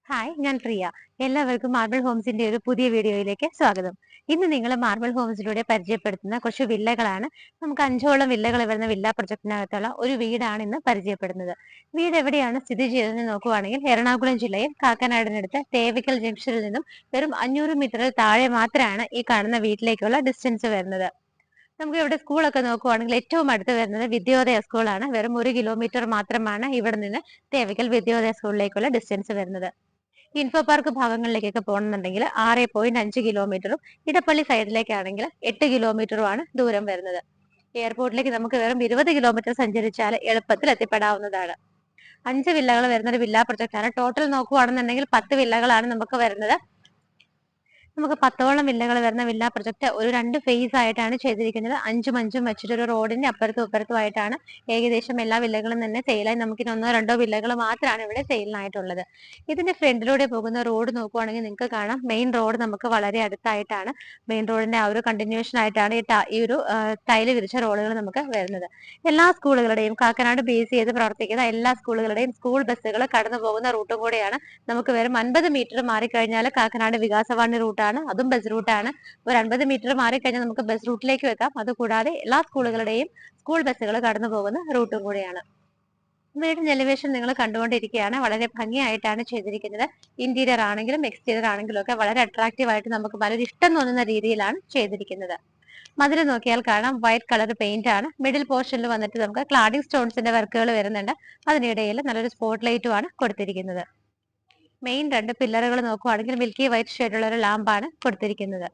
Hi, ഞാൻ പ്രിയ. എല്ലാവർക്കും marble ഹോംസിന്റെ ഒരു പുതിയ വീഡിയോയിലേക്ക് സ്വാഗതം. ഇന്ന് നിങ്ങൾ മാർബിൾ ഹോംസിലൂടെ പരിചയപ്പെടുത്തുന്ന കുറച്ച് വില്ലകളാണ്. നമുക്ക് 5ഓളം വില്ലകൾ വരുന്ന വില്ല പ്രൊജക്ടിനകത്തുള്ള ഒരു വീടാണ് ഇന്ന് പരിചയപ്പെടുന്നത്. വീട് എവിടെയാണ് സ്ഥിതി ചെയ്തതെന്ന് നോക്കുവാണെങ്കിൽ എറണാകുളം ജില്ലയിൽ കാക്കനാടിനടുത്ത് തേവയ്ക്കൽ ജംഗ്ഷനിൽ നിന്നും വെറും 500 മീറ്ററിൽ താഴെ മാത്രമാണ് ഈ കാണുന്ന വീട്ടിലേക്കുള്ള ഡിസ്റ്റൻസ് വരുന്നത്. നമുക്ക് ഇവിടെ സ്കൂളൊക്കെ നോക്കുവാണെങ്കിൽ ഏറ്റവും അടുത്ത് വരുന്നത് വിദ്യോദയ സ്കൂളാണ്. വെറും 1 കിലോമീറ്റർ മാത്രമാണ് ഇവിടെ നിന്ന് തേവയ്ക്കൽ വിദ്യോദയ സ്കൂളിലേക്കുള്ള ഡിസ്റ്റൻസ് വരുന്നത്. ഇൻഫോ പാർക്ക് ഭാഗങ്ങളിലേക്കൊക്കെ പോകണമെന്നുണ്ടെങ്കിൽ 6.5 കിലോമീറ്ററും ഇടപ്പള്ളി സൈഡിലേക്കാണെങ്കിൽ 8 കിലോമീറ്ററുമാണ് ദൂരം വരുന്നത്. എയർപോർട്ടിലേക്ക് നമുക്ക് വെറും 20 കിലോമീറ്റർ സഞ്ചരിച്ചാൽ എളുപ്പത്തിൽ എത്തിപ്പെടാവുന്നതാണ്. 5 വില്ലകൾ വരുന്ന ഒരു വില്ല പ്രൊജക്റ്റാണ്. ടോട്ടൽ നോക്കുവാണെന്നുണ്ടെങ്കിൽ 10 വില്ലകളാണ് നമുക്ക് വരുന്നത്. നമുക്ക് 10ഓളം വില്ലകൾ വരുന്ന വില്ല പ്രൊജക്ട് ഒരു 2 ഫേസ് ആയിട്ടാണ് ചെയ്തിരിക്കുന്നത്. 5 വെച്ചിട്ട് ഒരു റോഡിന്റെ അപ്പുറത്തും ഇപ്പുറത്തുമായിട്ടാണ് ഏകദേശം എല്ലാ വില്ലകളും തന്നെ സെയിലായി. നമുക്ക് 1-2 വില്ലകൾ മാത്രമാണ് ഇവിടെ സെയിലിനായിട്ടുള്ളത്. ഇതിന്റെ ഫ്രണ്ടിലൂടെ പോകുന്ന റോഡ് നോക്കുവാണെങ്കിൽ നിങ്ങൾക്ക് കാണാം, മെയിൻ റോഡ് നമുക്ക് വളരെ അടുത്തായിട്ടാണ്. മെയിൻ റോഡിന്റെ ആ ഒരു കണ്ടിന്യൂഷൻ ആയിട്ടാണ് ഈ ഒരു ടൈല് വിരിച്ച റോഡുകൾ നമുക്ക് വരുന്നത്. എല്ലാ സ്കൂളുകളുടെയും കാക്കനാട് ബേസ് ചെയ്ത് പ്രവർത്തിക്കുന്ന എല്ലാ സ്കൂളുകളുടെയും സ്കൂൾ ബസ്സുകൾ കടന്നു പോകുന്ന റൂട്ടും കൂടെയാണ്. നമുക്ക് വെറും 50 മീറ്റർ മാറിക്കഴിഞ്ഞാൽ കാക്കനാട് വികാസവാണി റൂട്ടാണ്, അതും ബസ് റൂട്ടാണ്. ഒരു 50 മീറ്റർ മാറിക്കഴിഞ്ഞാൽ നമുക്ക് ബസ് റൂട്ടിലേക്ക് വെക്കാം. അതുകൂടാതെ എല്ലാ സ്കൂളുകളുടെയും സ്കൂൾ ബസ്സുകൾ കടന്നു പോകുന്ന റൂട്ടും കൂടെയാണ്. വീടിന്റെ എലിവേഷൻ നിങ്ങൾ കണ്ടുകൊണ്ടിരിക്കുകയാണ്. വളരെ ഭംഗിയായിട്ടാണ് ചെയ്തിരിക്കുന്നത്. ഇന്റീരിയർ ആണെങ്കിലും എക്സ്റ്റീരിയർ ആണെങ്കിലും ഒക്കെ വളരെ അട്രാക്റ്റീവ് ആയിട്ട് നമുക്ക് വളരെ ഇഷ്ടം തോന്നുന്ന രീതിയിലാണ് ചെയ്തിരിക്കുന്നത്. മതിൽ നോക്കിയാൽ കാണാം, വൈറ്റ് കളർ പെയിന്റ് ആണ്. മിഡിൽ പോർഷനിൽ വന്നിട്ട് നമുക്ക് ക്ലാഡിംഗ് സ്റ്റോൺസിന്റെ വർക്കുകൾ വരുന്നുണ്ട്. അതിനിടയിൽ നല്ലൊരു സ്പോട്ട് ലൈറ്റും ആണ് കൊടുത്തിരിക്കുന്നത്. മെയിൻ 2 പില്ലറുകൾ നോക്കുവാണെങ്കിൽ മിൽക്കി വൈറ്റ് ഷെയ്ഡുള്ള ഒരു ലാമ്പാണ് കൊടുത്തിരിക്കുന്നത്.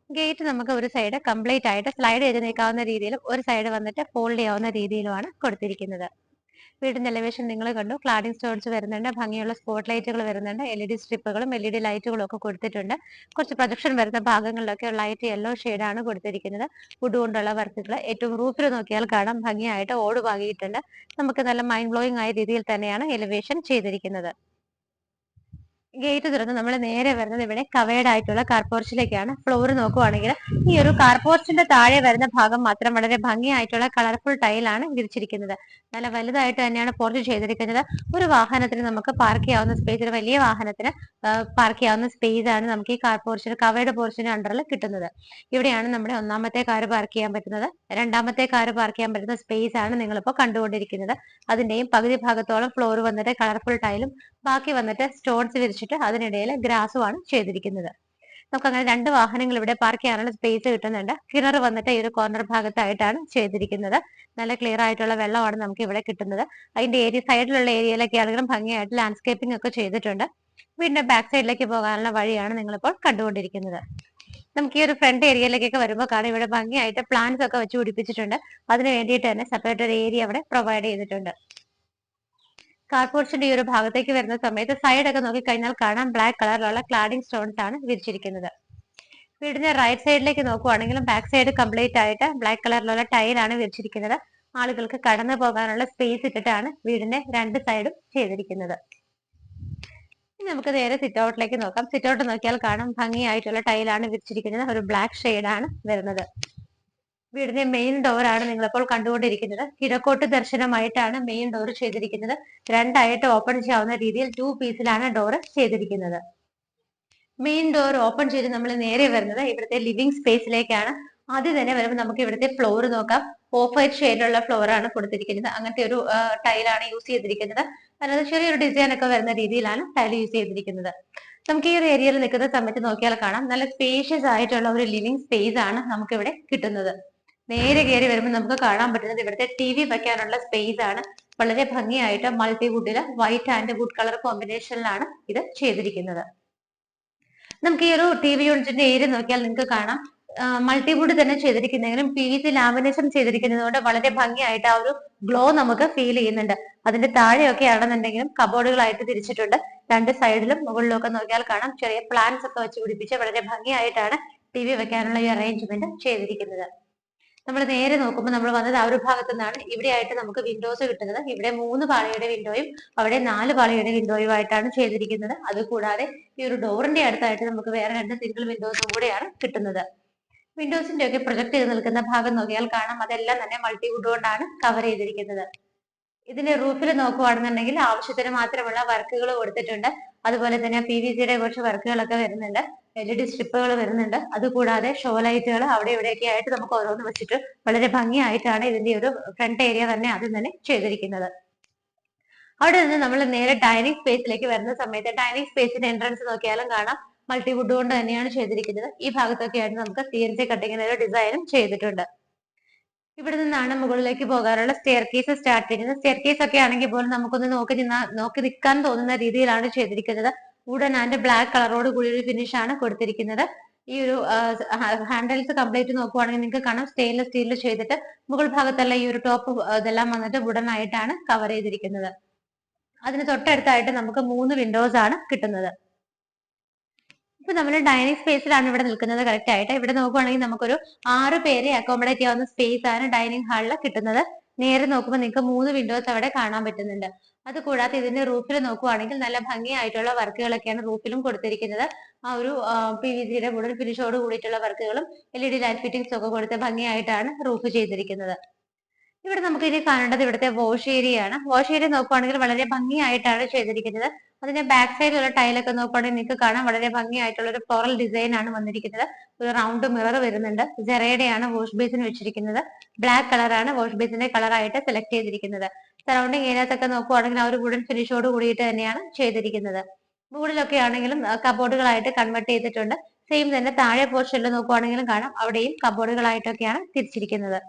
ഗേറ്റ് നമുക്ക് ഒരു സൈഡ് കംപ്ലീറ്റ് ആയിട്ട് സ്ലൈഡ് ചെയ്ത് നീക്കാവുന്ന രീതിയിലും ഒരു സൈഡ് വന്നിട്ട് ഫോൾഡ് ചെയ്യാവുന്ന രീതിയിലുമാണ് കൊടുത്തിരിക്കുന്നത്. വീടിന്റെ എലിവേഷൻ നിങ്ങൾ കണ്ടു. ക്ലാഡിംഗ് സ്റ്റോൺസ് വരുന്നുണ്ട്, ഭംഗിയുള്ള സ്പോട്ട് ലൈറ്റുകൾ വരുന്നുണ്ട്, LED സ്ട്രിപ്പുകളും LED ലൈറ്റുകളും ഒക്കെ കൊടുത്തിട്ടുണ്ട്. കുറച്ച് പ്രൊജക്ഷൻ വരുന്ന ഭാഗങ്ങളിലൊക്കെ ലൈറ്റ് യെല്ലോ ആണ് കൊടുത്തിരിക്കുന്നത്. വുഡ് കൊണ്ടുള്ള വർക്കുകൾ ഏറ്റവും റൂഫിൽ നോക്കിയാൽ കാണാം, ഭംഗിയായിട്ട് ഓട് പാകിയിട്ടുണ്ട്. നമുക്ക് നല്ല മൈൻഡ് ബ്ലോയിങ് ആയ രീതിയിൽ തന്നെയാണ് എലിവേഷൻ ചെയ്തിരിക്കുന്നത്. ഗേറ്റ് തുറന്ന് നമ്മൾ നേരെ വരുന്നത് ഇവിടെ കവേർഡ് ആയിട്ടുള്ള കാർപോർച്ചിലേക്കാണ്. ഫ്ലോർ നോക്കുവാണെങ്കിൽ ഈ ഒരു കാർപോർച്ചിന്റെ താഴെ വരുന്ന ഭാഗം മാത്രം വളരെ ഭംഗിയായിട്ടുള്ള കളർഫുൾ ടൈലാണ് വിരിച്ചിരിക്കുന്നത്. നല്ല വലുതായിട്ട് തന്നെയാണ് പോർച്ച് ചെയ്തിരിക്കുന്നത്. ഒരു വാഹനത്തിന് നമുക്ക് പാർക്ക് ചെയ്യാവുന്ന സ്പേസ്, ഒരു വലിയ വാഹനത്തിന് പാർക്ക് ചെയ്യാവുന്ന സ്പേസ് ആണ് നമുക്ക് ഈ കാർപോർച്ചിന് കവേർഡ് പോർച്ചിന് അണ്ടറിൽ കിട്ടുന്നത്. ഇവിടെയാണ് നമ്മുടെ 1ാമത്തെ കാർ പാർക്ക് ചെയ്യാൻ പറ്റുന്നത്. 2ാമത്തെ കാർ പാർക്ക് ചെയ്യാൻ പറ്റുന്ന സ്പേസ് ആണ് നിങ്ങളിപ്പോൾ കണ്ടുകൊണ്ടിരിക്കുന്നത്. അതിന്റെയും പകുതി ഭാഗത്തോളം ഫ്ലോർ വന്നിട്ട് കളർഫുൾ ടൈലും ബാക്കി വന്നിട്ട് സ്റ്റോൺസ് വിരിച്ചിട്ട് അതിനിടയിൽ ഗ്രാസുമാണ് ചെയ്തിരിക്കുന്നത്. നമുക്ക് അങ്ങനെ 2 വാഹനങ്ങൾ ഇവിടെ പാർക്ക് ചെയ്യാനുള്ള സ്പേസ് കിട്ടുന്നുണ്ട്. കിണർ വന്നിട്ട് ഈ ഒരു കോർണർ ഭാഗത്തായിട്ടാണ് ചെയ്തിരിക്കുന്നത്. നല്ല ക്ലിയർ ആയിട്ടുള്ള വെള്ളമാണ് നമുക്ക് ഇവിടെ കിട്ടുന്നത്. അതിന്റെ സൈഡിലുള്ള ഏരിയയിലൊക്കെ ആണെങ്കിലും ഭംഗിയായിട്ട് ലാൻഡ്സ്കേപ്പിംഗ് ഒക്കെ ചെയ്തിട്ടുണ്ട്. വീടിന്റെ ബാക്ക് സൈഡിലേക്ക് പോകാനുള്ള വഴിയാണ് നിങ്ങളിപ്പോൾ കണ്ടുകൊണ്ടിരിക്കുന്നത്. നമുക്ക് ഈ ഒരു ഫ്രണ്ട് ഏരിയയിലേക്കൊക്കെ വരുമ്പോൾ കാണാം, ഇവിടെ ഭംഗിയായിട്ട് പ്ലാന്റ്സ് ഒക്കെ വെച്ച് പിടിപ്പിച്ചിട്ടുണ്ട്. അതിന് വേണ്ടിയിട്ട് തന്നെ സെപ്പറേറ്റ് ഒരു ഏരിയ അവിടെ പ്രൊവൈഡ് ചെയ്തിട്ടുണ്ട്. കാർപോർച്ചിന്റെ ഈ ഒരു ഭാഗത്തേക്ക് വരുന്ന സമയത്ത് സൈഡൊക്കെ നോക്കിക്കഴിഞ്ഞാൽ കാണാം, ബ്ലാക്ക് കളറിലുള്ള ക്ലാഡിംഗ് സ്റ്റോൺസ് ആണ് വിരിച്ചിരിക്കുന്നത്. വീടിന്റെ റൈറ്റ് സൈഡിലേക്ക് നോക്കുവാണെങ്കിലും ബാക്ക് സൈഡ് കംപ്ലീറ്റ് ആയിട്ട് ബ്ലാക്ക് കളറിലുള്ള ടൈലാണ് വിരിച്ചിരിക്കുന്നത്. ആളുകൾക്ക് കടന്നു പോകാനുള്ള സ്പേസ് ഇട്ടിട്ടാണ് വീടിന്റെ 2 സൈഡും ചെയ്തിരിക്കുന്നത്. ഇനി നമുക്ക് നേരെ സിറ്റ് ഔട്ടിലേക്ക് നോക്കാം. സിറ്റ് ഔട്ട് നോക്കിയാൽ കാണാം, ഭംഗിയായിട്ടുള്ള ടൈലാണ് വിരിച്ചിരിക്കുന്നത്. ഒരു ബ്ലാക്ക് ഷെയ്ഡാണ് വരുന്നത്. വീടിന്റെ മെയിൻ ഡോർ ആണ് നിങ്ങളിപ്പോൾ കണ്ടുകൊണ്ടിരിക്കുന്നത്. കിഴക്കോട്ട് ദർശനമായിട്ടാണ് മെയിൻ ഡോർ ചെയ്തിരിക്കുന്നത്. 2ആയിട്ട് ഓപ്പൺ ചെയ്യാവുന്ന രീതിയിൽ 2 പീസിലാണ് ഡോർ ചെയ്തിരിക്കുന്നത്. മെയിൻ ഡോർ ഓപ്പൺ ചെയ്ത് നമ്മൾ നേരെ വരുന്നത് ഇവിടുത്തെ ലിവിംഗ് സ്പേസിലേക്കാണ്. ആദ്യം തന്നെ വരുമ്പോൾ നമുക്ക് ഇവിടുത്തെ ഫ്ലോർ നോക്കാം. ഓഫ് വൈറ്റ് ഷെയ്ഡിലുള്ള ഫ്ലോർ ആണ് കൊടുത്തിരിക്കുന്നത്. അങ്ങനത്തെ ഒരു ടൈലാണ് യൂസ് ചെയ്തിരിക്കുന്നത്. അതായത് ചെറിയൊരു ഡിസൈൻ ഒക്കെ വരുന്ന രീതിയിലാണ് ടൈൽ യൂസ് ചെയ്തിരിക്കുന്നത്. നമുക്ക് ഈ ഒരു ഏരിയയിൽ നിൽക്കുന്ന സമയത്ത് നോക്കിയാൽ കാണാം, നല്ല സ്പേഷ്യസ് ആയിട്ടുള്ള ഒരു ലിവിംഗ് സ്പേസ് ആണ് നമുക്ക് ഇവിടെ കിട്ടുന്നത്. നേരെ കയറി വരുമ്പോൾ നമുക്ക് കാണാൻ പറ്റുന്നത് ഇവിടുത്തെ TV വെക്കാനുള്ള സ്പേസ് ആണ്. വളരെ ഭംഗിയായിട്ട് മൾട്ടിവുഡില് വൈറ്റ് ആൻഡ് വുഡ് കളർ കോമ്പിനേഷനിലാണ് ഇത് ചെയ്തിരിക്കുന്നത്. നമുക്ക് ഈ ഒരു TV യൂണിറ്റിന്റെ ഏരിയ നോക്കിയാൽ നിങ്ങൾക്ക് കാണാം, മൾട്ടിവുഡ് തന്നെ ചെയ്തിരിക്കുന്നെങ്കിലും PVC ലാമിനേഷൻ ചെയ്തിരിക്കുന്നതുകൊണ്ട് വളരെ ഭംഗിയായിട്ട് ആ ഒരു ഗ്ലോ നമുക്ക് ഫീൽ ചെയ്യുന്നുണ്ട്. അതിന്റെ താഴെയൊക്കെ ആണെന്നുണ്ടെങ്കിലും കബോർഡുകളായിട്ട് തിരിച്ചിട്ടുണ്ട്. 2 സൈഡിലും മുകളിലും ഒക്കെ നോക്കിയാൽ കാണാം, ചെറിയ പ്ലാന്റ്സ് ഒക്കെ വെച്ച് പിടിപ്പിച്ച് വളരെ ഭംഗിയായിട്ടാണ് TV വെക്കാനുള്ള ഈ അറേഞ്ച്മെന്റ് ചെയ്തിരിക്കുന്നത്. നമ്മൾ നേരെ നോക്കുമ്പോൾ നമ്മൾ വന്നത് ആ ഒരു ഭാഗത്തു നിന്നാണ്. ഇവിടെയായിട്ട് നമുക്ക് വിൻഡോസ് കിട്ടുന്നത്. ഇവിടെ 3 പാളിയുടെ വിൻഡോയും അവിടെ 4 പാളിയുടെ വിൻഡോയും ആയിട്ടാണ് ചെയ്തിരിക്കുന്നത്. അതുകൂടാതെ ഈ ഒരു ഡോറിന്റെ അടുത്തായിട്ട് നമുക്ക് വേറെ 2 സിംഗിൾ വിൻഡോസും കൂടെയാണ് കിട്ടുന്നത്. വിൻഡോസിന്റെ ഒക്കെ പ്രൊജക്ട് ചെയ്ത് നിൽക്കുന്ന ഭാഗം നോക്കിയാൽ കാണാം അതെല്ലാം തന്നെ മൾട്ടിവുഡ് കൊണ്ടാണ് കവർ ചെയ്തിരിക്കുന്നത്. ഇതിന്റെ റൂഫിൽ നോക്കുവാണെന്നുണ്ടെങ്കിൽ ആവശ്യത്തിന് മാത്രമുള്ള വർക്കുകൾ കൊടുത്തിട്ടുണ്ട്. അതുപോലെ തന്നെ PVC-യുടെ കുറച്ച് വർക്കുകളൊക്കെ വരുന്നുണ്ട്, LED സ്ട്രിപ്പുകൾ വരുന്നുണ്ട്. അതുകൂടാതെ ഷോ ലൈറ്റുകൾ അവിടെ ഇവിടെയൊക്കെ ആയിട്ട് നമുക്ക് ഓരോന്ന് വെച്ചിട്ട് വളരെ ഭംഗിയായിട്ടാണ് ഇതിന്റെ ഒരു ഫ്രണ്ട് ഏരിയ തന്നെ ആദ്യം തന്നെ ചെയ്തിരിക്കുന്നത്. അവിടെ നിന്ന് നമ്മൾ നേരെ ഡൈനിങ് സ്പേസിലേക്ക് വരുന്ന സമയത്ത് ഡൈനിങ് സ്പേസിന്റെ എൻട്രൻസ് നോക്കിയാലും കാണാം മൾട്ടിവുഡ് കൊണ്ട് തന്നെയാണ് ചെയ്തിരിക്കുന്നത്. ഈ ഭാഗത്തൊക്കെ ആയിട്ട് നമുക്ക് CNC കട്ടിങ്ങിന് ഒരു ഡിസൈനും ചെയ്തിട്ടുണ്ട്. ഇവിടെ നിന്നാണ് മുകളിലേക്ക് പോകാനുള്ള സ്റ്റെയർ കേസ് സ്റ്റാർട്ട് ചെയ്യുന്നത്. സ്റ്റെയർ കേസ് ഒക്കെ ആണെങ്കിൽ പോലും നമുക്കൊന്ന് നോക്കി നിൽക്കാൻ തോന്നുന്ന രീതിയിലാണ് ചെയ്തിരിക്കുന്നത്. വുഡൻ ആൻഡ് ബ്ലാക്ക് കളറോട് കൂടി ഒരു ഫിനിഷ് ആണ് കൊടുത്തിരിക്കുന്നത്. ഈ ഒരു ഹാൻഡിൽസ് കംപ്ലീറ്റ് നോക്കുവാണെങ്കിൽ നിങ്ങൾക്ക് കാണാം സ്റ്റെയിൻലെസ് സ്റ്റീലിൽ ചെയ്തിട്ട് മുകൾ ഭാഗത്തുള്ള ഈ ഒരു ടോപ്പ് ഇതെല്ലാം വന്നിട്ട് വുഡൻ ആയിട്ടാണ് കവർ ചെയ്തിരിക്കുന്നത്. അതിന് തൊട്ടടുത്തായിട്ട് നമുക്ക് 3 വിൻഡോസ് ആണ് കിട്ടുന്നത്. ഇപ്പൊ നമ്മൾ ഡൈനിങ് സ്പേസിലാണ് ഇവിടെ നിൽക്കുന്നത്. കറക്റ്റ് ആയിട്ട് ഇവിടെ നോക്കുവാണെങ്കിൽ നമുക്കൊരു 6 പേരെ അക്കോമഡേറ്റ് ചെയ്യാവുന്ന സ്പേസ് ആണ് ഡൈനിങ് ഹാളിൽ കിട്ടുന്നത്. നേരെ നോക്കുമ്പോൾ നിങ്ങൾക്ക് 3 വിൻഡോസ് അവിടെ കാണാൻ പറ്റുന്നുണ്ട്. അതുകൂടാതെ ഇതിന്റെ റൂഫിൽ നോക്കുവാണെങ്കിൽ നല്ല ഭംഗിയായിട്ടുള്ള വർക്കുകളൊക്കെയാണ് റൂഫിലും കൊടുത്തിരിക്കുന്നത്. ആ ഒരു PVC-യുടെ വുഡൻ ഫിനിഷോട് കൂടിയിട്ടുള്ള വർക്കുകളും LED ലൈറ്റ് ഫിറ്റിംഗ്സ് ഒക്കെ കൊടുത്ത് ഭംഗിയായിട്ടാണ് റൂഫ് ചെയ്തിരിക്കുന്നത്. ഇവിടെ നമുക്ക് ഇനി കാണേണ്ടത് ഇവിടുത്തെ വാഷ് ഏരിയ ആണ്. വാഷ് ഏരിയ നോക്കുവാണെങ്കിൽ വളരെ ഭംഗിയായിട്ടാണ് ചെയ്തിരിക്കുന്നത്. അതിന്റെ ബാക്ക് സൈഡിലുള്ള ടൈലൊക്കെ നോക്കുവാണെങ്കിൽ നിങ്ങൾക്ക് കാണാം വളരെ ഭംഗിയായിട്ടുള്ള ഒരു ഫ്ലോറൽ ഡിസൈൻ ആണ് വന്നിരിക്കുന്നത്. ഒരു റൗണ്ട് മിറർ വരുന്നുണ്ട്. ജെറയുടെ വാഷ് ബേസിൻ വെച്ചിരിക്കുന്നത്. ബ്ലാക്ക് കളറാണ് വാഷ് ബേസിന്റെ കളറായിട്ട് സെലക്ട് ചെയ്തിരിക്കുന്നത്. സറൗണ്ടിങ് ഏരിയാസ് ഒക്കെ നോക്കുവാണെങ്കിൽ ആ ഒരു വുഡൻ ഫിനിഷോട് കൂടിയിട്ട് തന്നെയാണ് ചെയ്തിരിക്കുന്നത്. മുകളിലൊക്കെ ആണെങ്കിലും കബോർഡുകളായിട്ട് കൺവെർട്ട് ചെയ്തിട്ടുണ്ട്. സെയിം തന്നെ താഴെ പോർഷനിൽ നോക്കുവാണെങ്കിലും കാണാം അവിടെയും കബോർഡുകളായിട്ടൊക്കെയാണ് തിരിച്ചിരിക്കുന്നത്.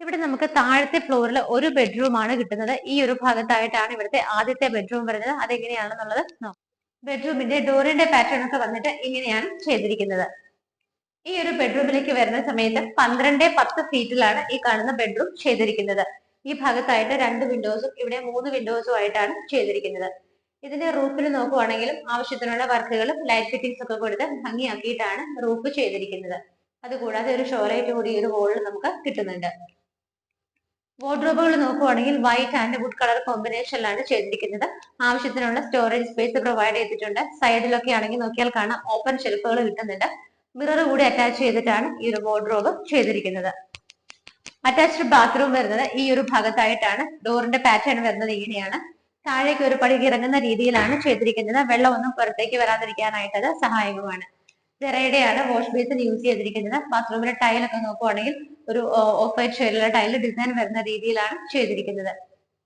ഇവിടെ നമുക്ക് താഴത്തെ ഫ്ലോറിൽ ഒരു ബെഡ്റൂം ആണ് കിട്ടുന്നത്. ഈ ഒരു ഭാഗത്തായിട്ടാണ് ഇവിടുത്തെ ആദ്യത്തെ ബെഡ്റൂം വരുന്നത്. അതെങ്ങനെയാണെന്നുള്ളത് നോക്കാം. ബെഡ്റൂമിന്റെ ഡോറിന്റെ പാറ്റേൺ ഒക്കെ വന്നിട്ട് ഇങ്ങനെയാണ് ചെയ്തിരിക്കുന്നത്. ഈ ഒരു ബെഡ്റൂമിലേക്ക് വരുന്ന സമയത്ത് 12-10 ഫീറ്റിലാണ് ഈ കാണുന്ന ബെഡ്റൂം ചെയ്തിരിക്കുന്നത്. ഈ ഭാഗത്തായിട്ട് 2 വിൻഡോസും ഇവിടെ 3 വിൻഡോസും ആയിട്ടാണ് ചെയ്തിരിക്കുന്നത്. ഇതിന്റെ റൂഫിൽ നോക്കുവാണെങ്കിലും ആവശ്യത്തിനുള്ള വർക്കുകളും ലൈറ്റ് ഫിറ്റിംഗ്സ് ഒക്കെ കൊടുത്ത് ഭംഗിയാക്കിയിട്ടാണ് റൂഫ് ചെയ്തിരിക്കുന്നത്. അതുകൂടാതെ ഒരു ഷോ ലൈറ്റ് കൂടി ഈ ഒരു വോളിൽ നമുക്ക് കിട്ടുന്നുണ്ട്. വാർഡ്രോബുകൾ നോക്കുവാണെങ്കിൽ വൈറ്റ് ആൻഡ് വുഡ് കളർ കോമ്പിനേഷനിലാണ് ചെയ്തിരിക്കുന്നത്. ആവശ്യത്തിനുള്ള സ്റ്റോറേജ് സ്പേസ് പ്രൊവൈഡ് ചെയ്തിട്ടുണ്ട്. സൈഡിലൊക്കെ ആണെങ്കിൽ നോക്കിയാൽ കാണാം ഓപ്പൺ ഷെൽഫുകൾ കിട്ടുന്നുണ്ട്. മിറർ കൂടി അറ്റാച്ച് ചെയ്തിട്ടാണ് ഈ ഒരു വാർഡ്രോബ് ചെയ്തിരിക്കുന്നത്. അറ്റാച്ച്ഡ് ബാത്റൂം വരുന്നത് ഈ ഒരു ഭാഗത്തായിട്ടാണ്. ഡോറിന്റെ പാറ്റേൺ വരുന്നത് ഇങ്ങനെയാണ്. താഴേക്ക് ഒരു പടി ഇറങ്ങുന്ന രീതിയിലാണ് ചെയ്തിരിക്കുന്നത്. വെള്ളമൊന്നും പുറത്തേക്ക് വരാതിരിക്കാനായിട്ട് അത് സഹായകമാണ്. ജെറയുടെയാണ് വാഷ് ബേസിൻ യൂസ് ചെയ്തിരിക്കുന്നത്. ബാത്റൂമിലെ ടൈലൊക്കെ നോക്കുവാണെങ്കിൽ ഒരു ഓഫ് വൈറ്റ് ഷെയ്ഡിലുള്ള ടൈൽ ഡിസൈൻ വരുന്ന രീതിയിലാണ് ചെയ്തിരിക്കുന്നത്.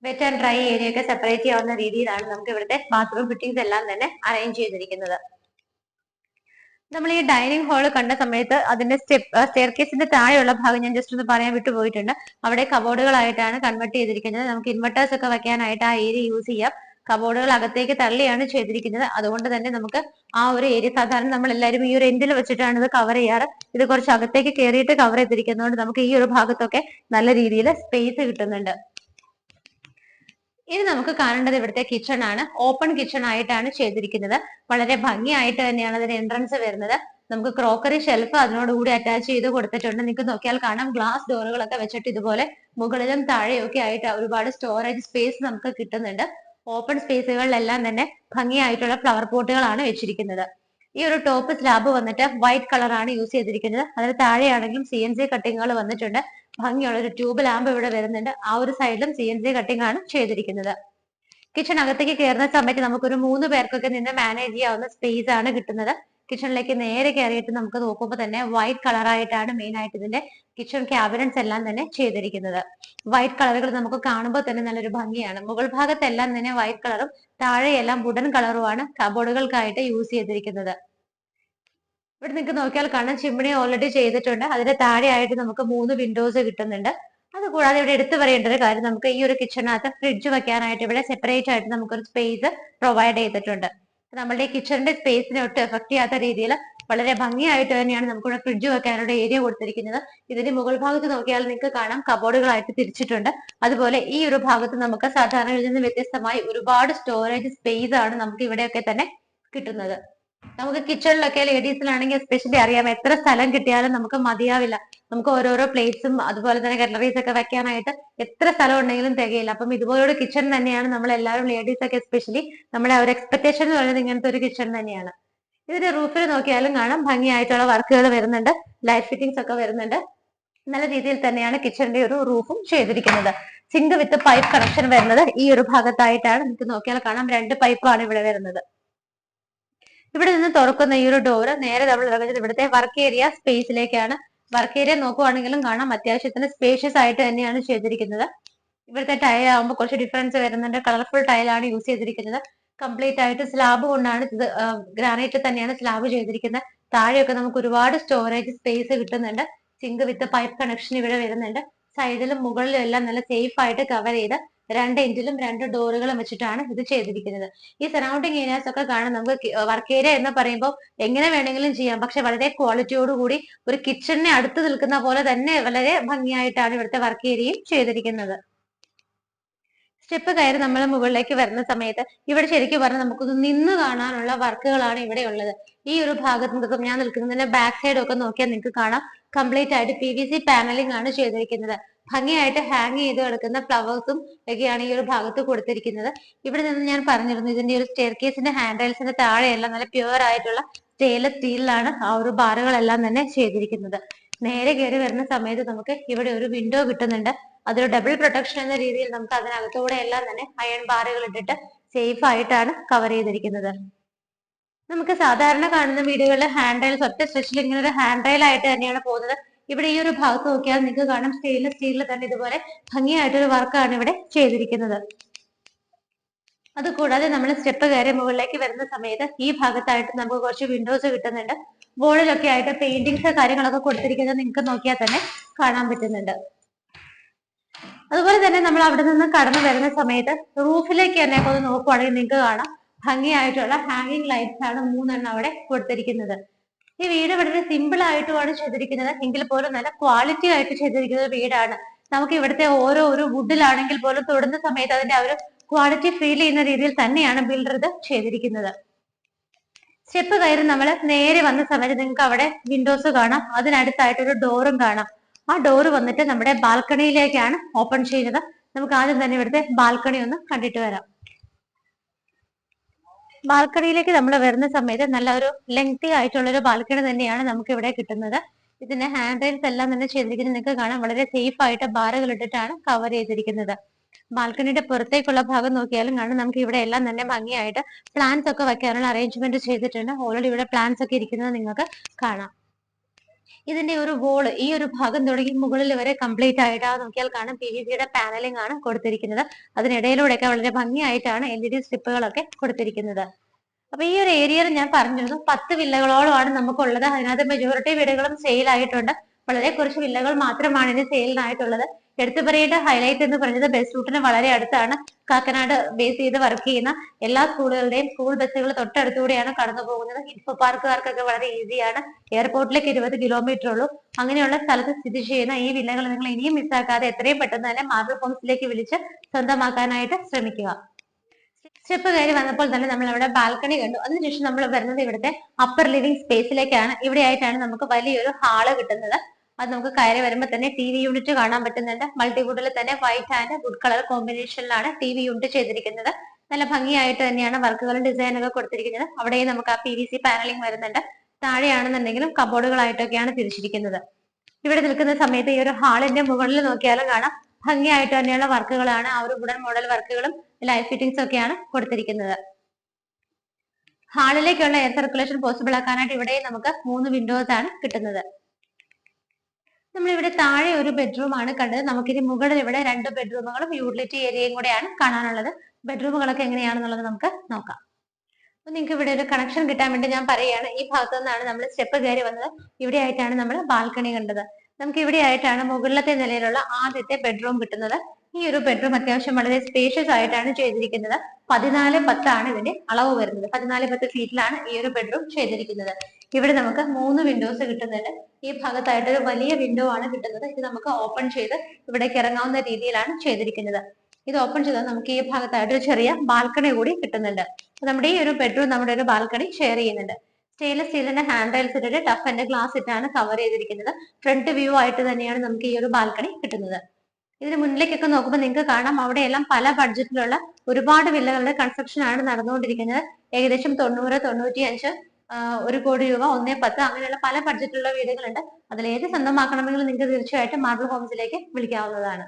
വെറ്റ് ആൻഡ് ഡ്രൈ ഏരിയ ഒക്കെ സെപ്പറേറ്റ് ചെയ്യാവുന്ന രീതിയിലാണ് നമുക്ക് ഇവിടുത്തെ ബാത്റൂം ഫിറ്റിംഗ്സ് എല്ലാം തന്നെ അറേഞ്ച് ചെയ്തിരിക്കുന്നത്. നമ്മൾ ഈ ഡൈനിങ് ഹാൾ കണ്ട സമയത്ത് അതിന്റെ സ്റ്റെയർ കേസിന്റെ താഴെയുള്ള ഭാഗം ഞാൻ ജസ്റ്റ് ഒന്ന് പറയാൻ വിട്ടുപോയിട്ടുണ്ട്. അവിടെ കബോർഡുകളായിട്ടാണ് കൺവെർട്ട് ചെയ്തിരിക്കുന്നത്. നമുക്ക് ഇൻവെർട്ടേഴ്സ് ഒക്കെ വെക്കാനായിട്ട് ആ ഏരിയ യൂസ് ചെയ്യാം. കബോർഡുകൾ അകത്തേക്ക് തള്ളിയാണ് ചെയ്തിരിക്കുന്നത്. അതുകൊണ്ട് തന്നെ നമുക്ക് ആ ഒരു ഏരിയ സാധാരണ നമ്മൾ എല്ലാവരും ഈ ഒരു എൻഡിൽ വെച്ചിട്ടാണ് ഇത് കവർ ചെയ്യാറ്. ഇത് കുറച്ച് അകത്തേക്ക് കയറിയിട്ട് കവർ ചെയ്തിരിക്കുന്നതുകൊണ്ട് നമുക്ക് ഈ ഒരു ഭാഗത്തൊക്കെ നല്ല രീതിയിൽ സ്പേസ് കിട്ടുന്നുണ്ട്. ഇനി നമുക്ക് കാണേണ്ടത് ഇവിടുത്തെ കിച്ചൺ ആണ്. ഓപ്പൺ കിച്ചൺ ആയിട്ടാണ് ചെയ്തിരിക്കുന്നത്. വളരെ ഭംഗിയായിട്ട് തന്നെയാണ് അതിന്റെ എൻട്രൻസ് വരുന്നത്. നമുക്ക് ക്രോക്കറി ഷെൽഫ് അതിനോടുകൂടി അറ്റാച്ച് ചെയ്ത് കൊടുത്തിട്ടുണ്ട്. നിങ്ങൾക്ക് നോക്കിയാൽ കാണാം ഗ്ലാസ് ഡോറുകളൊക്കെ വെച്ചിട്ട് ഇതുപോലെ മുകളിലും താഴെയും ഒക്കെ ആയിട്ട് ഒരുപാട് സ്റ്റോറേജ് സ്പേസ് നമുക്ക് കിട്ടുന്നുണ്ട്. ഓപ്പൺ സ്പേസുകളിലെല്ലാം തന്നെ ഭംഗിയായിട്ടുള്ള ഫ്ലവർ പോട്ടുകളാണ് വെച്ചിരിക്കുന്നത്. ഈ ഒരു ടോപ്പ് സ്ലാബ് വന്നിട്ട് വൈറ്റ് കളറാണ് യൂസ് ചെയ്തിരിക്കുന്നത്. അതിന് താഴെയാണെങ്കിലും CNC കട്ടിങ്ങുകൾ വന്നിട്ടുണ്ട്. ഭംഗിയുള്ള ഒരു ട്യൂബ് ലാമ്പ് ഇവിടെ വരുന്നുണ്ട്. ആ ഒരു സൈഡിലും CNC കട്ടിംഗ് ആണ് ചെയ്തിരിക്കുന്നത്. കിച്ചൺ അകത്തേക്ക് കയറുന്ന സമയത്ത് നമുക്കൊരു 3 പേർക്കൊക്കെ നിന്ന് മാനേജ് ചെയ്യാവുന്ന സ്പേസ് ആണ് കിട്ടുന്നത്. കിച്ചണിലേക്ക് നേരെ കയറിയിട്ട് നമുക്ക് നോക്കുമ്പോൾ തന്നെ വൈറ്റ് കളറായിട്ടാണ് മെയിൻ ആയിട്ട് ഇതിന്റെ കിച്ചൺ ക്യാബിനറ്റ്സ് എല്ലാം തന്നെ ചെയ്തിരിക്കുന്നത്. വൈറ്റ് കളറുകൾ നമുക്ക് കാണുമ്പോൾ തന്നെ നല്ലൊരു ഭംഗിയാണ്. മുകൾ ഭാഗത്തെല്ലാം തന്നെ വൈറ്റ് കളറും താഴെയെല്ലാം വുഡൻ കളറുമാണ് കബോർഡുകൾക്കായിട്ട് യൂസ് ചെയ്തിരിക്കുന്നത്. ഇവിടെ നിങ്ങൾക്ക് നോക്കിയാൽ കാണാം ചിമ്മിണി ഓൾറെഡി ചെയ്തിട്ടുണ്ട്. അതിന്റെ താഴെയായിട്ട് നമുക്ക് 3 വിൻഡോസ് കിട്ടുന്നുണ്ട്. അതുകൂടാതെ ഇവിടെ എടുത്തു പറയേണ്ട ഒരു കാര്യം, നമുക്ക് ഈ ഒരു കിച്ചണിനകത്ത് ഫ്രിഡ്ജ് വെക്കാനായിട്ട് ഇവിടെ സെപ്പറേറ്റ് ആയിട്ട് നമുക്കൊരു സ്പേസ് പ്രൊവൈഡ് ചെയ്തിട്ടുണ്ട്. നമ്മുടെ ഈ കിച്ചണിന്റെ സ്പേസിനെ ഒട്ടും എഫക്ട് ചെയ്യാത്ത രീതിയിൽ വളരെ ഭംഗിയായിട്ട് തന്നെയാണ് നമുക്കിവിടെ ഫ്രിഡ്ജ് വെക്കാനുള്ള ഏരിയ കൊടുത്തിരിക്കുന്നത്. ഇതിന്റെ മുകൾ ഭാഗത്ത് നോക്കിയാൽ നിങ്ങൾക്ക് കാണാം കബോർഡുകളായിട്ട് തിരിച്ചിട്ടുണ്ട്. അതുപോലെ ഈ ഒരു ഭാഗത്ത് നമുക്ക് സാധാരണയിൽ നിന്ന് വ്യത്യസ്തമായി ഒരുപാട് സ്റ്റോറേജ് സ്പേസ് ആണ് നമുക്ക് ഇവിടെയൊക്കെ തന്നെ കിട്ടുന്നത്. നമുക്ക് കിച്ചണിലൊക്കെ ലേഡീസിലാണെങ്കിൽ എസ്പെഷ്യലി അറിയാം, എത്ര സ്ഥലം കിട്ടിയാലും നമുക്ക് മതിയാവില്ല. നമുക്ക് ഓരോരോ പ്ലേറ്റ്സും അതുപോലെ തന്നെ കട്ട്ലറീസ് ഒക്കെ വെക്കാനായിട്ട് എത്ര സ്ഥലം ഉണ്ടെങ്കിലും തികയില്ല. അപ്പം ഇതുപോലൊരു കിച്ചൺ തന്നെയാണ് നമ്മൾ എല്ലാവരും ലേഡീസ് ഒക്കെ എസ്പെഷ്യലി നമ്മുടെ ഒരു എക്സ്പെക്ടേഷൻ എന്ന് പറയുന്നത് ഇങ്ങനത്തെ ഒരു കിച്ചൺ തന്നെയാണ്. ഇതിന്റെ റൂഫിൽ നോക്കിയാലും കാണാം ഭംഗിയായിട്ടുള്ള വർക്കുകൾ വരുന്നുണ്ട്, ലൈറ്റ് ഫിറ്റിംഗ്സ് ഒക്കെ വരുന്നുണ്ട്. നല്ല രീതിയിൽ തന്നെയാണ് കിച്ചണിന്റെ ഒരു റൂഫും ചെയ്തിരിക്കുന്നത്. സിങ്ക് വിത്ത് പൈപ്പ് കണക്ഷൻ വരുന്നത് ഈ ഒരു ഭാഗത്തായിട്ടാണ്. നിങ്ങൾക്ക് നോക്കിയാൽ കാണാം 2 പൈപ്പാണ് ഇവിടെ വരുന്നത്. ഇവിടെ നിന്ന് തുറക്കുന്ന ഈ ഒരു ഡോറ് നേരെ നമ്മൾ ഇറങ്ങുന്നത് ഇവിടുത്തെ വർക്ക് ഏരിയ സ്പേസിലേക്കാണ്. വർക്ക് ഏരിയ നോക്കുവാണെങ്കിലും കാണാം അത്യാവശ്യത്തിന് സ്പേഷ്യസ് ആയിട്ട് തന്നെയാണ് ചെയ്തിരിക്കുന്നത്. ഇവിടുത്തെ ടൈൽ ആകുമ്പോൾ കുറച്ച് ഡിഫറൻസ് വരുന്നുണ്ട്. കളർഫുൾ ടൈലാണ് യൂസ് ചെയ്തിരിക്കുന്നത്. കംപ്ലീറ്റ് ആയിട്ട് സ്ലാബ് കൊണ്ടാണ് ഇത്, ഗ്രാനൈറ്റ് തന്നെയാണ് സ്ലാബ് ചെയ്തിരിക്കുന്നത്. താഴെയൊക്കെ നമുക്ക് ഒരുപാട് സ്റ്റോറേജ് സ്പേസ് കിട്ടുന്നുണ്ട്. സിങ്ക് വിത്ത് പൈപ്പ് കണക്ഷൻ ഇവിടെ വരുന്നുണ്ട്. സൈഡിലും മുകളിലും എല്ലാം നല്ല സേഫ് ആയിട്ട് കവർ ചെയ്ത് 2 ഇഞ്ചിലും 2 ഡോറുകളും വെച്ചിട്ടാണ് ഇത് ചെയ്തിരിക്കുന്നത്. ഈ സറൗണ്ടിങ് ഏരിയാസ് ഒക്കെ കാണാൻ നമുക്ക് വർക്ക് ഏരിയ എന്ന് പറയുമ്പോൾ എങ്ങനെ വേണമെങ്കിലും ചെയ്യാം, പക്ഷെ വളരെ ക്വാളിറ്റിയോടുകൂടി ഒരു കിച്ചണിനെ അടുത്ത് നിൽക്കുന്ന പോലെ തന്നെ വളരെ ഭംഗിയായിട്ടാണ് ഇവിടുത്തെ വർക്ക് ഏരിയയും ചെയ്തിരിക്കുന്നത്. സ്റ്റെപ്പ് കയറി നമ്മൾ മുകളിലേക്ക് വരുന്ന സമയത്ത് ഇവിടെ ശരിക്കും പറഞ്ഞാൽ നമുക്കൊന്ന് നിന്ന് കാണാനുള്ള വർക്കുകളാണ് ഇവിടെ ഉള്ളത്. ഈ ഒരു ഭാഗത്ത് നിന്നും ഞാൻ നിൽക്കുന്നതിന്റെ ബാക്ക് സൈഡ് ഒക്കെ നോക്കിയാൽ നിങ്ങൾക്ക് കാണാം കംപ്ലീറ്റ് ആയിട്ട് PVC പാനലിംഗ് ആണ് ചെയ്തിരിക്കുന്നത്. ഭംഗിയായിട്ട് ഹാങ് ചെയ്ത് കിടക്കുന്ന ഫ്ലവേഴ്സും ഒക്കെയാണ് ഈ ഒരു ഭാഗത്ത് കൊടുത്തിരിക്കുന്നത്. ഇവിടെ നിന്ന് ഞാൻ പറഞ്ഞിരുന്നു ഇതിന്റെ ഒരു സ്റ്റെയർ കേസിന്റെ ഹാൻഡ്രൈൽസിന്റെ താഴെയെല്ലാം നല്ല പ്യുവർ ആയിട്ടുള്ള സ്റ്റെയിൻലെസ് സ്റ്റീലിലാണ് ആ ഒരു ബാറുകളെല്ലാം തന്നെ ചെയ്തിരിക്കുന്നത്. നേരെ കയറി വരുന്ന സമയത്ത് നമുക്ക് ഇവിടെ ഒരു വിൻഡോ കിട്ടുന്നുണ്ട്. അതൊരു ഡബിൾ പ്രൊട്ടക്ഷൻ എന്ന രീതിയിൽ നമുക്ക് അതിനകത്തൂടെ എല്ലാം തന്നെ അയൺ ബാറുകൾ ഇട്ടിട്ട് സേഫ് ആയിട്ടാണ് കവർ ചെയ്തിരിക്കുന്നത്. നമുക്ക് സാധാരണ കാണുന്ന വീടുകളിൽ ഹാൻഡ് റെയിൽസ് ഒറ്റ സ്ട്രെച്ചിൽ ഇങ്ങനെ ഒരു ഹാൻഡ് റെയിൽ ആയിട്ട് തന്നെയാണ് പോകുന്നത്. ഇവിടെ ഈ ഒരു ഭാഗത്ത് നോക്കിയാൽ നിങ്ങൾക്ക് കാണാം സ്റ്റെയിൻലെസ് സ്റ്റീലിൽ തന്നെ ഇതുപോലെ ഭംഗിയായിട്ടൊരു വർക്കാണ് ഇവിടെ ചെയ്തിരിക്കുന്നത്. അതുകൂടാതെ നമ്മൾ സ്റ്റെപ്പ് കയറി മുകളിലേക്ക് വരുന്ന സമയത്ത് ഈ ഭാഗത്തായിട്ട് നമുക്ക് കുറച്ച് വിൻഡോസ് കിട്ടുന്നുണ്ട്. വോളിലൊക്കെ ആയിട്ട് പെയിന്റിങ്സ് കാര്യങ്ങളൊക്കെ കൊടുത്തിരിക്കുന്നത് നിങ്ങൾക്ക് നോക്കിയാൽ തന്നെ കാണാൻ പറ്റുന്നുണ്ട്. അതുപോലെ തന്നെ നമ്മൾ അവിടെ നിന്ന് കടന്നു വരുന്ന സമയത്ത് റൂഫിലേക്ക് തന്നെ ഒന്ന് നോക്കുവാണെങ്കിൽ നിങ്ങൾക്ക് കാണാം ഭംഗിയായിട്ടുള്ള ഹാങ്ങിങ് ലൈറ്റ്സ് ആണ് 3 അവിടെ കൊടുത്തിരിക്കുന്നത്. ഈ വീട് വളരെ സിമ്പിൾ ആയിട്ടുമാണ് ചെയ്തിരിക്കുന്നത്, എങ്കിൽ പോലും നല്ല ക്വാളിറ്റി ആയിട്ട് ചെയ്തിരിക്കുന്ന വീടാണ്. നമുക്ക് ഇവിടുത്തെ ഓരോ വുഡിലാണെങ്കിൽ പോലും തൊടുന്ന സമയത്ത് അതിന്റെ ആ ഒരു ക്വാളിറ്റി ഫീൽ ചെയ്യുന്ന രീതിയിൽ തന്നെയാണ് ബിൽഡർ ഇത് ചെയ്തിരിക്കുന്നത്. സ്റ്റെപ്പ് കയറി നമ്മൾ നേരെ വന്ന സമയത്ത് നിങ്ങൾക്ക് അവിടെ വിൻഡോസ് കാണാം, അതിനടുത്തായിട്ട് ഒരു ഡോറും കാണാം. ആ ഡോറ് വന്നിട്ട് നമ്മുടെ ബാൽക്കണിയിലേക്കാണ് ഓപ്പൺ ചെയ്യുന്നത്. നമുക്ക് ആദ്യം തന്നെ ഇവിടുത്തെ ബാൽക്കണി ഒന്ന് കണ്ടിട്ട് വരാം. ബാൽക്കണിയിലേക്ക് നമ്മൾ വരുന്ന സമയത്ത് നല്ല ഒരു ലെങ്തി ആയിട്ടുള്ള ഒരു ബാൽക്കണി തന്നെയാണ് നമുക്ക് ഇവിടെ കിട്ടുന്നത്. ഇതിന്റെ ഹാൻഡ് റെയിൽസ് എല്ലാം തന്നെ ചെയ്തിരിക്കുന്നത് നിങ്ങൾക്ക് കാണാം വളരെ സേഫ് ആയിട്ട് ബാറുകൾ ഇട്ടിട്ടാണ് കവർ ചെയ്തിരിക്കുന്നത്. ബാൽക്കണിയുടെ പുറത്തേക്കുള്ള ഭാഗം നോക്കിയാലും കാണാം നമുക്ക് ഇവിടെ എല്ലാം തന്നെ ഭംഗിയായിട്ട് പ്ലാന്റ്സ് ഒക്കെ വെക്കാനുള്ള അറേഞ്ച്മെന്റ് ചെയ്തിട്ടുണ്ട്. ഓൾറെഡി ഇവിടെ പ്ലാന്റ്സ് ഒക്കെ ഇരിക്കുന്നത് നിങ്ങൾക്ക് കാണാം. ഇതിന്റെ ഒരു വോള് ഈ ഒരു ഭാഗം തുടങ്ങി മുകളിൽ വരെ കംപ്ലീറ്റ് ആയിട്ട് നോക്കിയാൽ കാണാം PVC പാനലിംഗ് ആണ് കൊടുത്തിരിക്കുന്നത്. അതിനിടയിലൂടെയൊക്കെ വളരെ ഭംഗിയായിട്ടാണ് LED സ്ട്രിപ്പുകളൊക്കെ കൊടുത്തിരിക്കുന്നത്. അപ്പൊ ഈ ഒരു ഏരിയയിൽ ഞാൻ പറഞ്ഞിരുന്നു 10 വില്ലകളോളമാണ് നമുക്കുള്ളത്. അതിനകത്ത് മെജോറിറ്റി വീടുകളും സെയിൽ ആയിട്ടുണ്ട്. വളരെ കുറച്ച് വില്ലകൾ മാത്രമാണ് ഇനി സെയിലിനായിട്ടുള്ളത്. എടുത്തു പറയേണ്ട ഹൈലൈറ്റ് എന്ന് പറയുന്നത് ബസ് റൂട്ടിന് വളരെ അടുത്താണ്. കാക്കനാട് ബേസ് ചെയ്ത് വർക്ക് ചെയ്യുന്ന എല്ലാ സ്കൂളുകളുടെയും സ്കൂൾ ബസ്സുകൾ തൊട്ടടുത്തുകൂടിയാണ് കടന്നു പോകുന്നത്. ഇൻഫോ പാർക്കുകാർക്കൊക്കെ വളരെ ഈസിയാണ്. എയർപോർട്ടിലേക്ക് 20 കിലോമീറ്റർ ഉള്ളൂ. അങ്ങനെയുള്ള സ്ഥലത്ത് സ്ഥിതി ചെയ്യുന്ന ഈ വില്ലകൾ നിങ്ങൾ ഇനിയും മിസ്സാക്കാതെ എത്രയും പെട്ടെന്ന് തന്നെ മാർബിൾ ഹോംസിലേക്ക് വിളിച്ച് സ്വന്തമാക്കാനായിട്ട് ശ്രമിക്കുക. സ്റ്റെപ്പ് കയറി വന്നപ്പോൾ തന്നെ നമ്മൾ അവിടെ ബാൽക്കണി കണ്ടു. അതിനുശേഷം നമ്മൾ വരുന്നത് ഇവിടുത്തെ അപ്പർ ലിവിംഗ് സ്പേസിലേക്കാണ്. ഇവിടെ ആയിട്ടാണ് നമുക്ക് വലിയൊരു ഹാള് കിട്ടുന്നത്. അത് നമുക്ക് കയറി വരുമ്പോൾ തന്നെ TV യൂണിറ്റ് കാണാൻ പറ്റുന്നുണ്ട്. മൾട്ടിവുഡിൽ തന്നെ വൈറ്റ് ആൻഡ് വുഡ് കളർ കോമ്പിനേഷനിലാണ് TV യൂണിറ്റ് ചെയ്തിരിക്കുന്നത്. നല്ല ഭംഗിയായിട്ട് തന്നെയാണ് വർക്കുകളും ഡിസൈനൊക്കെ കൊടുത്തിരിക്കുന്നത്. അവിടെയും നമുക്ക് ആ PVC പാനലിംഗ് വരുന്നുണ്ട്. താഴെയാണെന്നുണ്ടെങ്കിലും കബോർഡുകളായിട്ടൊക്കെയാണ് തിരിച്ചിരിക്കുന്നത്. ഇവിടെ നിൽക്കുന്ന സമയത്ത് ഈ ഒരു ഹാളിന്റെ മുകളിൽ നോക്കിയാലും കാണാം ഭംഗിയായിട്ട് തന്നെയുള്ള വർക്കുകളാണ്. ആ ഒരു വുഡൻ മോഡൽ വർക്കുകളും ലൈറ്റ് ഫിറ്റിംഗ്സ് ഒക്കെയാണ് കൊടുത്തിരിക്കുന്നത്. ഹാളിലേക്കുള്ള എയർ സർക്കുലേഷൻ പോസിബിൾ ആക്കാനായിട്ട് ഇവിടെ നമുക്ക് 3 വിൻഡോസ് ആണ് കിട്ടുന്നത്. നമ്മളിവിടെ താഴെ ഒരു ബെഡ്റൂം ആണ് കണ്ടത്. നമുക്കിനി മുകളിൽ ഇവിടെ 2 ബെഡ്റൂമുകളും യൂട്ടിലിറ്റി ഏരിയയും കൂടെയാണ് കാണാനുള്ളത്. ബെഡ്റൂമുകളൊക്കെ എങ്ങനെയാണെന്നുള്ളത് നമുക്ക് നോക്കാം. അപ്പൊ നിങ്ങൾക്ക് ഇവിടെ ഒരു കണക്ഷൻ കിട്ടാൻ വേണ്ടി ഞാൻ പറയുകയാണ്. ഈ ഭാഗത്തു നിന്നാണ് നമ്മൾ സ്റ്റെപ്പ് കയറി വന്നത്. ഇവിടെ ആയിട്ടാണ് നമ്മൾ ബാൽക്കണി കണ്ടത്. നമുക്ക് ഇവിടെ ആയിട്ടാണ് മുകളിലത്തെ നിലയിലുള്ള ആദ്യത്തെ ബെഡ്റൂം കിട്ടുന്നത്. ഈ ഒരു ബെഡ്റൂം അത്യാവശ്യം വളരെ സ്പേഷ്യസ് ആയിട്ടാണ് ചെയ്തിരിക്കുന്നത്. 14x10 ആണ് ഇതിന്റെ അളവ് വരുന്നത്. 14x10 ഫീറ്റിലാണ് ഈ ഒരു ബെഡ്റൂം ചെയ്തിരിക്കുന്നത്. ഇവിടെ നമുക്ക് 3 വിൻഡോസ് കിട്ടുന്നുണ്ട്. ഈ ഭാഗത്തായിട്ട് ഒരു വലിയ വിൻഡോ ആണ് കിട്ടുന്നത്. ഇത് നമുക്ക് ഓപ്പൺ ചെയ്ത് ഇവിടേക്ക് ഇറങ്ങാവുന്ന രീതിയിലാണ് ചെയ്തിരിക്കുന്നത്. ഇത് ഓപ്പൺ ചെയ്താൽ നമുക്ക് ഈ ഭാഗത്തായിട്ട് ഒരു ചെറിയ ബാൽക്കണി കൂടി കിട്ടുന്നുണ്ട്. നമ്മുടെ ഈ ഒരു ബെഡ്റൂം നമ്മുടെ ഒരു ബാൽക്കണി ഷെയർ ചെയ്യുന്നുണ്ട്. സ്റ്റെയിൻലെസ് സ്റ്റീലിന്റെ ഹാൻഡ് റെയിൽസ് ഇട്ടിട്ട് ടഫ് ആൻഡ് ഗ്ലാസ് ഇട്ടാണ് കവർ ചെയ്തിരിക്കുന്നത്. ഫ്രണ്ട് വ്യൂ ആയിട്ട് തന്നെയാണ് നമുക്ക് ഈ ഒരു ബാൽക്കണി കിട്ടുന്നത്. ഇതിന് മുന്നിലേക്കൊക്കെ നോക്കുമ്പോൾ നിങ്ങൾക്ക് കാണാം അവിടെയെല്ലാം പല ബഡ്ജറ്റിലുള്ള ഒരുപാട് വില്ലകളുടെ കൺസ്ട്രക്ഷൻ ആണ് നടന്നുകൊണ്ടിരിക്കുന്നത്. ഏകദേശം 90, 95 1 കോടി രൂപ, 1.10 അങ്ങനെയുള്ള പല ബഡ്ജറ്റിലുള്ള വീടുകളുണ്ട്. അതിലേത് സ്വന്തമാക്കണമെങ്കിലും നിങ്ങൾക്ക് തീർച്ചയായിട്ടും മാർബിൾ ഹോംസിലേക്ക് വിളിക്കാവുന്നതാണ്.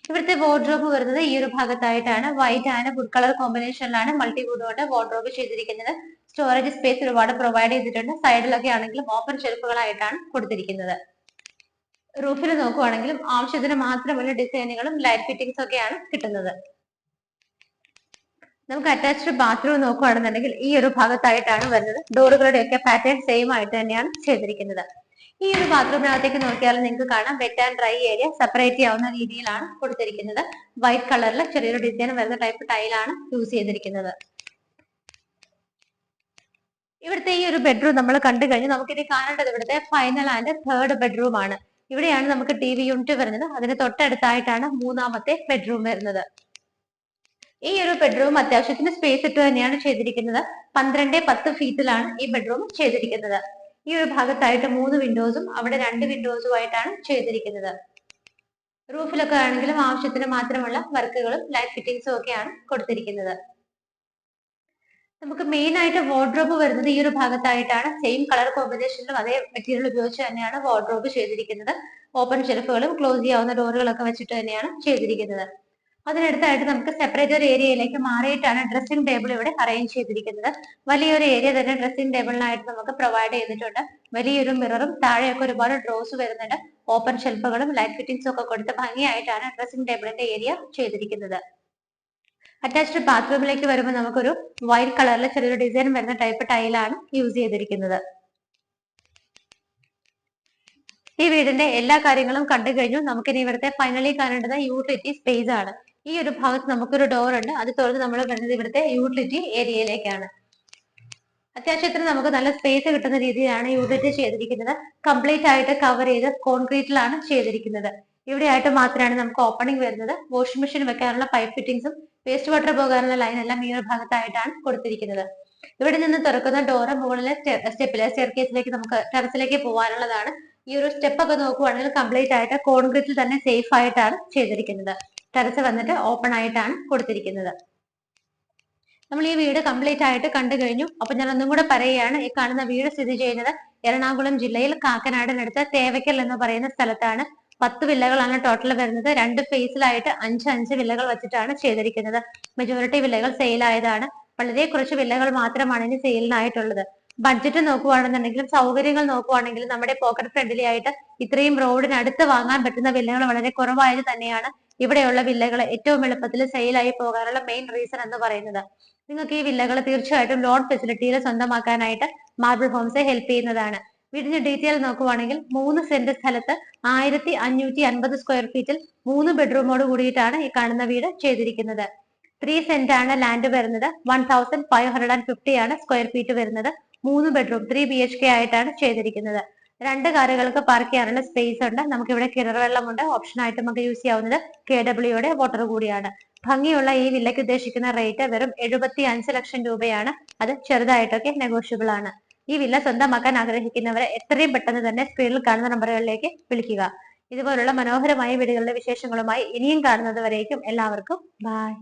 ഇവിടുത്തെ വാർഡ്രോബ് വരുന്നത് ഈ ഒരു ഭാഗത്തായിട്ടാണ്. വൈറ്റ് ആൻഡ് വുഡ് കളർ കോമ്പിനേഷനിലാണ് മൾട്ടിവുഡ് കൊണ്ട് വാർഡ്രോബ് ചെയ്തിരിക്കുന്നത്. സ്റ്റോറേജ് സ്പേസ് ഒരുപാട് പ്രൊവൈഡ് ചെയ്തിട്ടുണ്ട്. സൈഡിലൊക്കെ ആണെങ്കിലും ഓപ്പൺ ഷെൽഫുകളായിട്ടാണ് കൊടുത്തിരിക്കുന്നത്. റൂഫിൽ നോക്കുവാണെങ്കിലും ആവശ്യത്തിന് മാത്രമുള്ള ഡിസൈനുകളും ലൈറ്റ് ഫിറ്റിംഗ്സ് ഒക്കെയാണ് കിട്ടുന്നത്. നമുക്ക് അറ്റാച്ച്ഡ് ബാത്റൂം നോക്കുകയാണെന്നുണ്ടെങ്കിൽ ഈ ഒരു ഭാഗത്തായിട്ടാണ് വരുന്നത്. ഡോറുകളുടെ ഒക്കെ പാറ്റേൺ സെയിം ആയിട്ട് തന്നെയാണ് ചെയ്തിരിക്കുന്നത്. ഈ ഒരു ബാത്റൂമിനകത്തേക്ക് നോക്കിയാൽ നിങ്ങൾക്ക് കാണാം wet and dry area separate ചെയ്യാവുന്ന രീതിയിലാണ് കൊടുത്തിരിക്കുന്നത്. വൈറ്റ് കളറിൽ ചെറിയൊരു ഡിസൈൻ വരുന്ന ടൈപ്പ് ടൈലാണ് യൂസ് ചെയ്തിരിക്കുന്നത്. ഇവിടുത്തെ ഈ ഒരു ബെഡ്റൂം നമ്മൾ കണ്ടു കഴിഞ്ഞു. നമുക്കിനി കാണേണ്ടത് ഇവിടുത്തെ ഫൈനൽ ആൻഡ് തേർഡ് ബെഡ്റൂം ആണ്. ഇവിടെയാണ് നമുക്ക് TV യൂണിറ്റ് വരുന്നത്. അതിന് തൊട്ടടുത്തായിട്ടാണ് മൂന്നാമത്തെ ബെഡ്റൂം വരുന്നത്. ഈ ഒരു ബെഡ്റൂം അത്യാവശ്യത്തിന് സ്പേസ് ഇട്ട് തന്നെയാണ് ചെയ്തിരിക്കുന്നത്. 12-10 ഫീറ്റിലാണ് ഈ ബെഡ്റൂം ചെയ്തിരിക്കുന്നത്. ഈ ഒരു ഭാഗത്തായിട്ട് 3 വിൻഡോസും അവിടെ 2 വിൻഡോസും ആയിട്ടാണ് ചെയ്തിരിക്കുന്നത്. റൂഫിലൊക്കെ ആണെങ്കിലും ആവശ്യത്തിന് മാത്രമുള്ള വർക്കുകളും ലൈറ്റ് ഫിറ്റിംഗ്സും ഒക്കെയാണ് കൊടുത്തിരിക്കുന്നത്. നമുക്ക് മെയിൻ ആയിട്ട് വാർഡ്രോബ് വരുന്നത് ഈ ഒരു ഭാഗത്തായിട്ടാണ്. സെയിം കളർ കോമ്പിനേഷനിലും അതേ മെറ്റീരിയൽ ഉപയോഗിച്ച് തന്നെയാണ് വാർഡ്രോബ് ചെയ്തിരിക്കുന്നത്. ഓപ്പൺ ഷെൽഫുകളും ക്ലോസ് ചെയ്യാവുന്ന ഡോറുകളൊക്കെ വെച്ചിട്ട് തന്നെയാണ് ചെയ്തിരിക്കുന്നത്. അതിനടുത്തായിട്ട് നമുക്ക് സെപ്പറേറ്റ് ഒരു ഏരിയയിലേക്ക് മാറിയിട്ടാണ് ഡ്രസ്സിംഗ് ടേബിൾ ഇവിടെ അറേഞ്ച് ചെയ്തിരിക്കുന്നത്. വലിയൊരു ഏരിയ തന്നെ ഡ്രസ്സിംഗ് ടേബിളിനായിട്ട് നമുക്ക് പ്രൊവൈഡ് ചെയ്തിട്ടുണ്ട്. വലിയൊരു മിററും താഴെയൊക്കെ ഒരുപാട് ഡ്രോസ് വരുന്നുണ്ട്. ഓപ്പൺ ഷെൽഫുകളും ലൈറ്റ് ഫിറ്റിംഗ്സും ഒക്കെ കൊടുത്ത് ഭംഗിയായിട്ടാണ് ഡ്രസ്സിംഗ് ടേബിളിന്റെ ഏരിയ ചെയ്തിരിക്കുന്നത്. അറ്റാച്ച്ഡ് ബാത്റൂമിലേക്ക് വരുമ്പോൾ നമുക്കൊരു വൈറ്റ് കളറിൽ ചെറിയൊരു ഡിസൈൻ വരുന്ന ടൈപ്പ് ടൈലാണ് യൂസ് ചെയ്തിരിക്കുന്നത്. ഈ വീടിന്റെ എല്ലാ കാര്യങ്ങളും കണ്ടു കഴിഞ്ഞു. നമുക്കിനി ഇവിടുത്തെ ഫൈനലി കാണേണ്ടത് യൂട്ടിലിറ്റി സ്പേസ് ആണ്. ഈ ഒരു ഭാഗത്ത് നമുക്കൊരു ഡോർ ഉണ്ട്. അത് തുറന്ന് നമ്മൾ വരുന്നത് ഇവിടുത്തെ യൂട്ടിലിറ്റി ഏരിയയിലേക്കാണ്. അത്യാവശ്യത്തിന് നമുക്ക് നല്ല സ്പേസ് കിട്ടുന്ന രീതിയിലാണ് യൂട്ടിലിറ്റി ചെയ്തിരിക്കുന്നത്. കംപ്ലീറ്റ് ആയിട്ട് കവർ ചെയ്ത് കോൺക്രീറ്റിലാണ് ചെയ്തിരിക്കുന്നത്. ഇവിടെ ആയിട്ട് മാത്രമാണ് നമുക്ക് ഓപ്പണിംഗ് വരുന്നത്. വാഷിംഗ് മെഷീൻ വെക്കാനുള്ള പൈപ്പ് ഫിറ്റിംഗ്സും വേസ്റ്റ് വാട്ടർ പോകാനുള്ള ലൈൻ എല്ലാം ഈ ഒരു ഭാഗത്തായിട്ടാണ് കൊടുത്തിരിക്കുന്നത്. ഇവിടെ നിന്ന് തുറക്കുന്ന ഡോറ് മുകളിലെ സ്റ്റെയർ കേസിലേക്ക് നമുക്ക് ടെറസിലേക്ക് പോകാനുള്ളതാണ്. ഈ ഒരു സ്റ്റെപ്പ് ഒക്കെ നോക്കുവാണെങ്കിൽ കംപ്ലീറ്റ് ആയിട്ട് കോൺക്രീറ്റിൽ തന്നെ സേഫ് ആയിട്ടാണ് ചെയ്തിരിക്കുന്നത്. ടെറസ് വന്നിട്ട് ഓപ്പൺ ആയിട്ടാണ് കൊടുത്തിരിക്കുന്നത്. നമ്മൾ ഈ വീട് കംപ്ലീറ്റ് ആയിട്ട് കണ്ടു കഴിഞ്ഞു. അപ്പൊ ഞാൻ ഒന്നും കൂടെ പറയുകയാണ്. ഈ കാണുന്ന വീട് സ്ഥിതി ചെയ്യുന്നത് എറണാകുളം ജില്ലയിൽ കാക്കനാടിനടുത്ത് തേവയ്ക്കൽ എന്ന് പറയുന്ന സ്ഥലത്താണ്. 10 വില്ലകളാണ് ടോട്ടൽ വരുന്നത്. 2 ഫേസിലായിട്ട് 5 വില്ലകൾ വെച്ചിട്ടാണ് ചെയ്തിരിക്കുന്നത്. മെജോറിറ്റി വില്ലകൾ സെയിൽ ആയതാണ്. വളരെ കുറച്ച് വില്ലകൾ മാത്രമാണ് ഇനി സെയിലിനായിട്ടുള്ളത്. ബഡ്ജറ്റ് നോക്കുവാണെന്നുണ്ടെങ്കിലും സൗകര്യങ്ങൾ നോക്കുവാണെങ്കിലും നമ്മുടെ പോക്കറ്റ് ഫ്രണ്ട്ലി ആയിട്ട് ഇത്രയും റോഡിനടുത്ത് വാങ്ങാൻ പറ്റുന്ന വില്ലകൾ വളരെ കുറവായത് തന്നെയാണ് ഇവിടെയുള്ള വില്ലകൾ ഏറ്റവും എളുപ്പത്തിൽ സെയിലായി പോകാനുള്ള മെയിൻ റീസൺ എന്ന് പറയുന്നത്. നിങ്ങൾക്ക് ഈ വില്ലകൾ തീർച്ചയായിട്ടും ലോൺ ഫെസിലിറ്റിയിൽ സ്വന്തമാക്കാനായിട്ട് മാർബിൾ ഹോംസ് ഹെൽപ്പ് ചെയ്യുന്നതാണ്. വീടിന്റെ ഡീറ്റെയിൽ നോക്കുവാണെങ്കിൽ 3 സെന്റ് സ്ഥലത്ത് 1550 സ്ക്വയർ ഫീറ്റിൽ 3 ബെഡ്റൂമോട് കൂടിയിട്ടാണ് ഈ കാണുന്ന വീട് ചെയ്തിരിക്കുന്നത്. 3 സെന്റ് ആണ് ലാൻഡ് വരുന്നത്. 1550 ആണ് സ്ക്വയർ ഫീറ്റ് വരുന്നത്. 3 ബെഡ്റൂം 3 BHK ആയിട്ടാണ് ചെയ്തിരിക്കുന്നത്. 2 കാറുകൾക്ക് പാർക്ക് ചെയ്യാനുള്ള സ്പേസ് ഉണ്ട്. നമുക്ക് ഇവിടെ കിണർ വെള്ളമുണ്ട്. ഓപ്ഷൻ ആയിട്ട് നമുക്ക് യൂസ് ചെയ്യാവുന്നത് KWയുടെ വാട്ടർ കൂടിയാണ്. ഭംഗിയുള്ള ഈ വില്ലയ്ക്ക് ഉദ്ദേശിക്കുന്ന റേറ്റ് വെറും 75 ലക്ഷം രൂപയാണ്. അത് ചെറുതായിട്ടൊക്കെ നെഗോഷ്യബിൾ ആണ്. ഈ വില്ല സ്വന്തമാക്കാൻ ആഗ്രഹിക്കുന്നവരെ എത്രയും പെട്ടെന്ന് തന്നെ സ്ക്രീനിൽ കാണുന്ന നമ്പറുകളിലേക്ക് വിളിക്കുക. ഇതുപോലുള്ള മനോഹരമായ വീടുകളുടെ വിശേഷങ്ങളുമായി ഇനിയും കാണുന്നത് വരേക്കും എല്ലാവർക്കും ബൈ.